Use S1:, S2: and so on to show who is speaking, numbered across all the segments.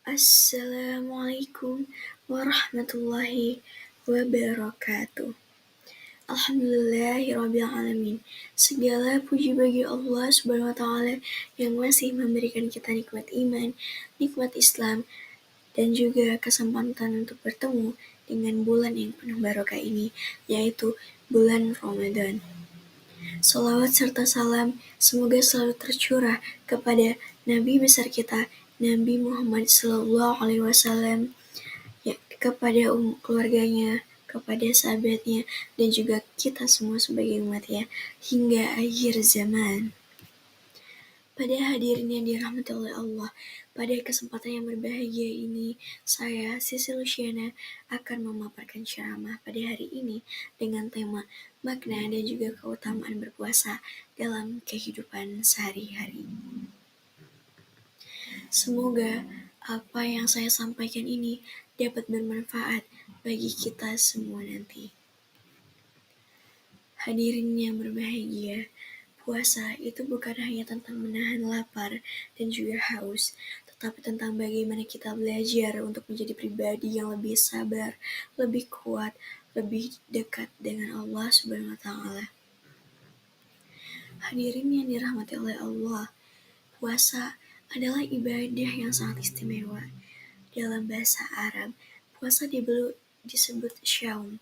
S1: Assalamualaikum warahmatullahi wabarakatuh. Alhamdulillahirrabbilalamin. Segala puji bagi Allah subhanahu wa ta'ala yang masih memberikan kita nikmat iman, nikmat Islam, dan juga kesempatan untuk bertemu dengan bulan yang penuh barokah ini, yaitu bulan Ramadan. Salawat serta salam semoga selalu tercurah kepada Nabi besar kita, Nabi Muhammad SAW, ya, kepada keluarganya, kepada sahabatnya, dan juga kita semua sebagai umatnya hingga akhir zaman. Pada hadirin yang dirahmati oleh Allah, pada kesempatan yang berbahagia ini, saya, Sisi Luciana, akan memaparkan ceramah pada hari ini dengan tema makna dan juga keutamaan berpuasa dalam kehidupan sehari-hari. Semoga apa yang saya sampaikan ini dapat bermanfaat bagi kita semua nanti. Hadirin yang berbahagia, puasa itu bukan hanya tentang menahan lapar dan juga haus, tetapi tentang bagaimana kita belajar untuk menjadi pribadi yang lebih sabar, lebih kuat, lebih dekat dengan Allah Subhanahu wa Ta'ala. Hadirin yang dirahmati oleh Allah, puasa adalah ibadah yang sangat istimewa. Dalam bahasa Arab, puasa disebut syaum,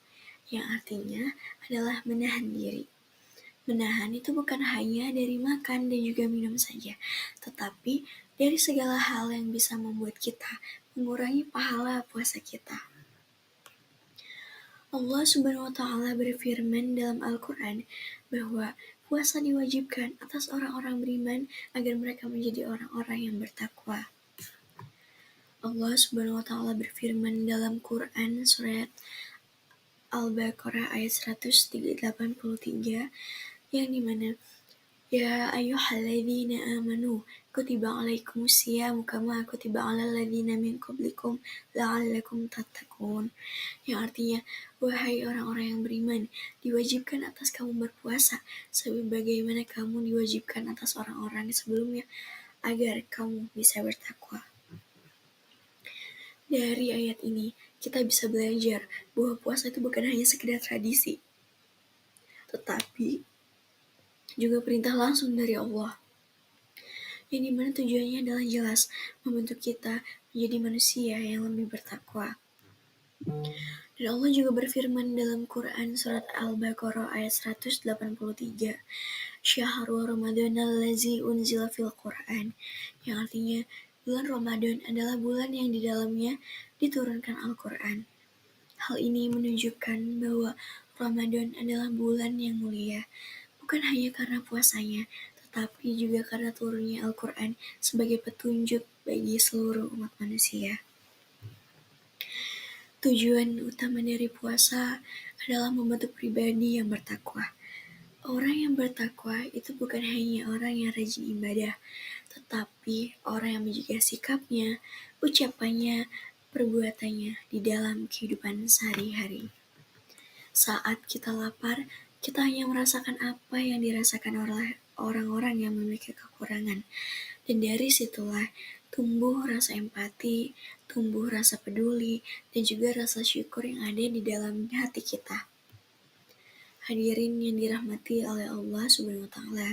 S1: yang artinya adalah menahan diri. Menahan itu bukan hanya dari makan dan juga minum saja, tetapi dari segala hal yang bisa membuat kita mengurangi pahala puasa kita. Allah Subhanahu wa Ta'ala berfirman dalam Al-Quran bahwa puasa diwajibkan atas orang-orang beriman agar mereka menjadi orang-orang yang bertakwa. Allah Subhanahu wa Ta'ala berfirman dalam Quran surat Al-Baqarah ayat 183 yang dimana Ya ayyuhalladzina amanu kutiba alaikumusiyam kama kutiba alal ladzina min qablikum la'allakum tattaqun, yang artinya wahai orang-orang yang beriman, diwajibkan atas kamu berpuasa sebagaimana kamu diwajibkan atas orang-orang sebelumnya agar kamu bisa bertakwa. Dari ayat ini kita bisa belajar bahwa puasa itu bukan hanya sekedar tradisi, tetapi juga perintah langsung dari Allah, yang dimana tujuannya adalah jelas membentuk kita menjadi manusia yang lebih bertakwa. Dan Allah juga berfirman dalam Quran surat Al-Baqarah ayat 183, Syahrul Ramadanal Lazi unzila fil Quran, yang artinya bulan Ramadan adalah bulan yang di dalamnya diturunkan Al-Quran. Hal ini menunjukkan bahwa Ramadan adalah bulan yang mulia, bukan hanya karena puasanya, tetapi juga karena turunnya Al-Quran sebagai petunjuk bagi seluruh umat manusia. Tujuan utama dari puasa adalah membentuk pribadi yang bertakwa. Orang yang bertakwa itu bukan hanya orang yang rajin ibadah, tetapi orang yang menjaga sikapnya, ucapannya, perbuatannya di dalam kehidupan sehari-hari. Saat kita lapar, kita hanya merasakan apa yang dirasakan oleh orang-orang yang memiliki kekurangan. Dan dari situlah tumbuh rasa empati, tumbuh rasa peduli, dan juga rasa syukur yang ada di dalam hati kita. Hadirin yang dirahmati oleh Allah Subhanahu wa Ta'ala,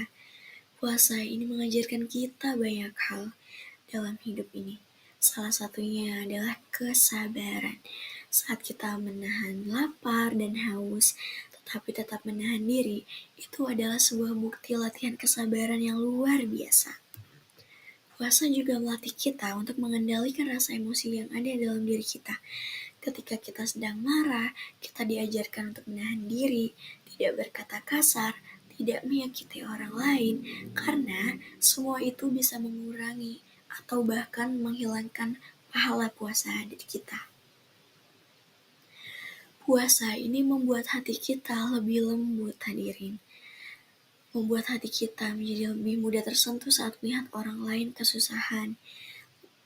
S1: puasa ini mengajarkan kita banyak hal dalam hidup ini. Salah satunya adalah kesabaran. Saat kita menahan lapar dan haus, tetapi tetap menahan diri, itu adalah sebuah bukti latihan kesabaran yang luar biasa. Puasa juga melatih kita untuk mengendalikan rasa emosi yang ada dalam diri kita. Ketika kita sedang marah, kita diajarkan untuk menahan diri, tidak berkata kasar, tidak menyakiti orang lain, karena semua itu bisa mengurangi atau bahkan menghilangkan pahala puasa dari kita. Puasa ini membuat hati kita lebih lembut, hadirin. Membuat hati kita menjadi lebih mudah tersentuh saat melihat orang lain kesusahan.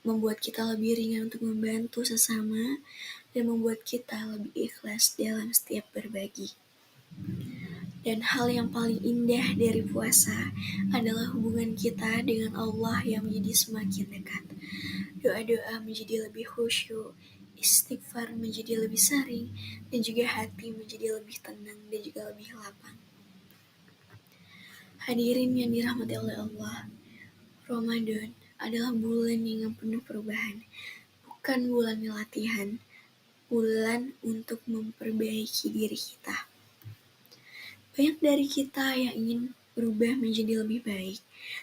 S1: Membuat kita lebih ringan untuk membantu sesama, dan membuat kita lebih ikhlas dalam setiap berbagi. Dan hal yang paling indah dari puasa adalah hubungan kita dengan Allah yang menjadi semakin dekat. Doa-doa menjadi lebih khusyuk, istighfar menjadi lebih sering, dan juga hati menjadi lebih tenang dan juga lebih lapang. Hadirin yang dirahmati oleh Allah, Ramadan adalah bulan yang penuh perubahan, bukan bulan latihan, bulan untuk memperbaiki diri kita. Banyak dari kita yang ingin berubah menjadi lebih baik,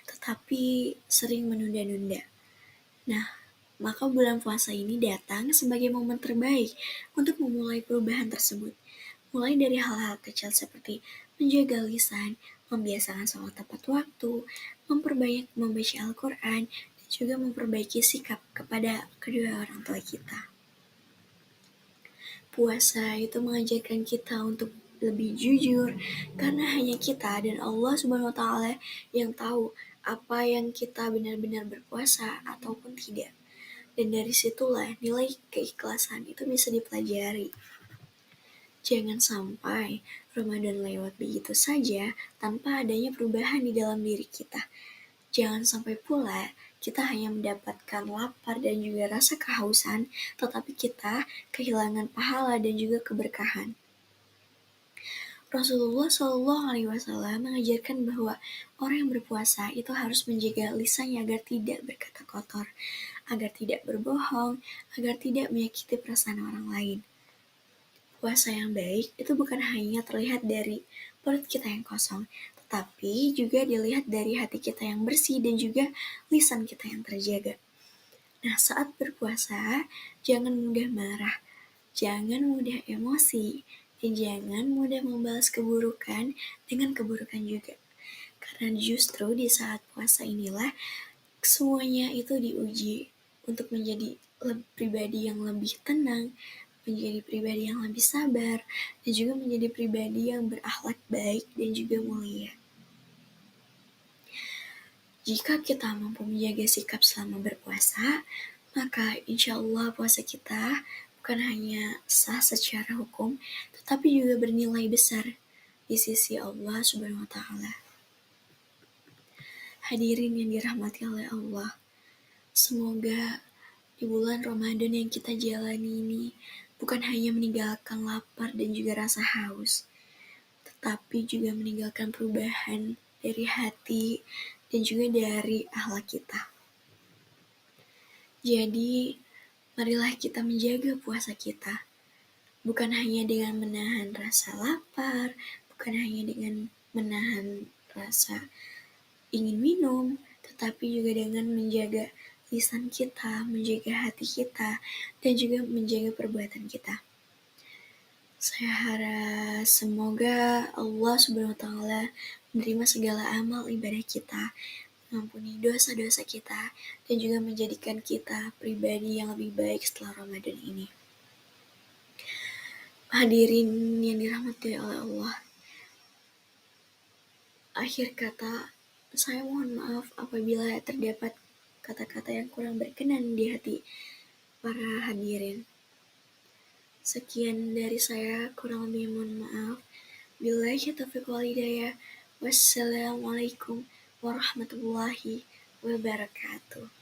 S1: tetapi sering menunda-nunda. Nah, maka bulan puasa ini datang sebagai momen terbaik untuk memulai perubahan tersebut. Mulai dari hal-hal kecil seperti menjaga lisan, membiasakan sholat tepat waktu, memperbanyak membaca Al-Quran, dan juga memperbaiki sikap kepada kedua orang tua kita. Puasa itu mengajarkan kita untuk lebih jujur, karena hanya kita dan Allah Subhanahu wa Ta'ala yang tahu apa yang kita benar-benar berpuasa ataupun tidak. Dan dari situlah nilai keikhlasan itu bisa dipelajari. Jangan sampai Ramadan lewat begitu saja tanpa adanya perubahan di dalam diri kita. Jangan sampai pula kita hanya mendapatkan lapar dan juga rasa kehausan, tetapi kita kehilangan pahala dan juga keberkahan. Rasulullah SAW mengajarkan bahwa orang yang berpuasa itu harus menjaga lisannya agar tidak berkata kotor, agar tidak berbohong, agar tidak menyakiti perasaan orang lain. Puasa yang baik itu bukan hanya terlihat dari perut kita yang kosong, tetapi juga dilihat dari hati kita yang bersih dan juga lisan kita yang terjaga. Nah, saat berpuasa, jangan mudah marah, jangan mudah emosi, dan jangan mudah membalas keburukan dengan keburukan juga. Karena justru di saat puasa inilah semuanya itu diuji untuk menjadi pribadi yang lebih tenang, menjadi pribadi yang lebih sabar, dan juga menjadi pribadi yang berakhlak baik dan juga mulia. Jika kita mampu menjaga sikap selama berpuasa, maka insya Allah puasa kita bukan hanya sah secara hukum, tetapi juga bernilai besar di sisi Allah Subhanahu wa Ta'ala. Hadirin yang dirahmati oleh Allah, semoga di bulan Ramadan yang kita jalani ini bukan hanya meninggalkan lapar dan juga rasa haus, tetapi juga meninggalkan perubahan dari hati dan juga dari akhlak kita. Jadi, marilah kita menjaga puasa kita, bukan hanya dengan menahan rasa lapar, bukan hanya dengan menahan rasa ingin minum, tetapi juga dengan menjaga lisan kita, menjaga hati kita, dan juga menjaga perbuatan kita. Saya harap semoga Allah Subhanahu wa Ta'ala menerima segala amal ibadah kita, mengampuni dosa-dosa kita, dan juga menjadikan kita pribadi yang lebih baik setelah Ramadan ini. Hadirin yang dirahmati oleh Allah, akhir kata, saya mohon maaf apabila terdapat kata-kata yang kurang berkenan di hati para hadirin. Sekian dari saya, kurang lebih mohon maaf. Billahi taufiq wal hidayah. Wassalamualaikum warahmatullahi wabarakatuh.